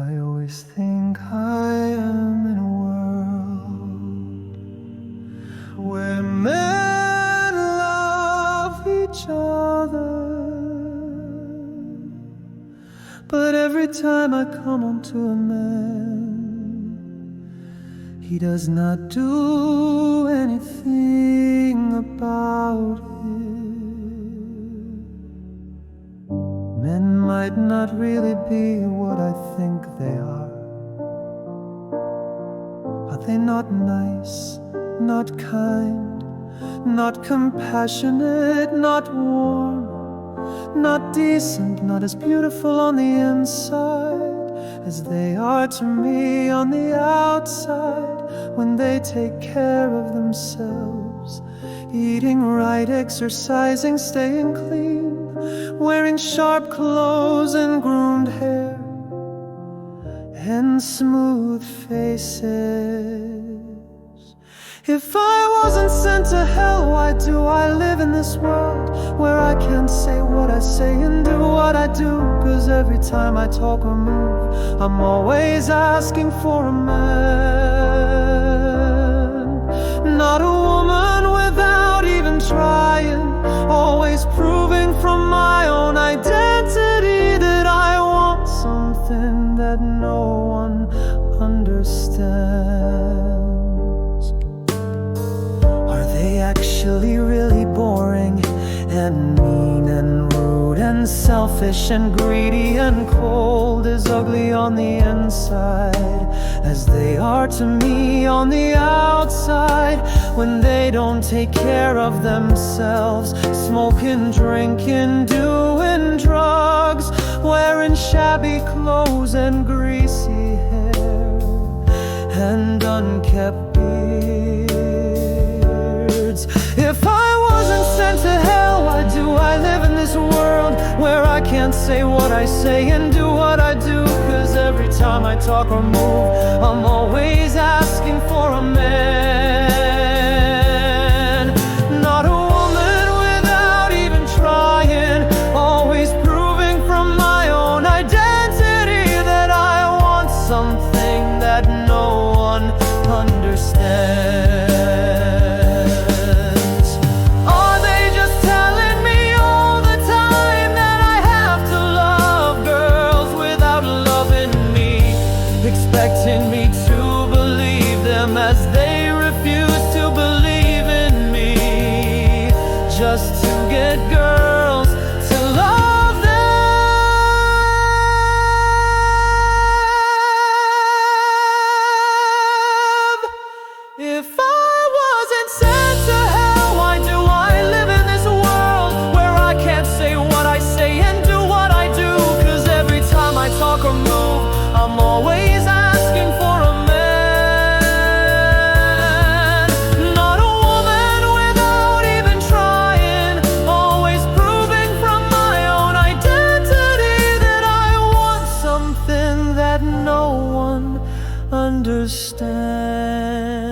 I always think I am in a world where men love each other, but every time I come onto a man, he does not do anything about it. Men might not really be what I think they are. Are they not nice, not kind, not compassionate, not warm, not decent, not as beautiful on the inside as they are to me on the outside? When they take care of themselves, eating right, exercising, staying clean, wearing sharp clothes and groomed hair and smooth faces. If I wasn't sent to hell, why do I live in this world where I can't say what I say and do what I do? 'Cause every time I talk or move, I'm always asking for a man, not a woman without even trying, always proving from my own identity that I want something that no one understands. Are they actually really boring and mean and rude and selfish and greedy and cold, as ugly on the inside as they are to me on the outside? When they don't take care of themselves, smoking, drinking, doing drugs, wearing shabby clothes and greasy hair and unkempt beards. If I wasn't sent to hell, why do I live in this world where I can't say what I say and do what I do? 'Cause every time I talk or move, I'm always asking for a man, not a woman without even trying, always proving from my own identity that I want something that no one understands. Are they just telling me all the time that I have to love girls without loving me, expecting me to believe them as they refuse to believe in me, just to get girls to love them? If I wasn't sent to hell, why do I live in this world where I can't say what I say and do what I do? 'Cause every time I talk or move, I'm always asking for a man, not a woman without even trying, always proving from my own identity that I want something that no one understands.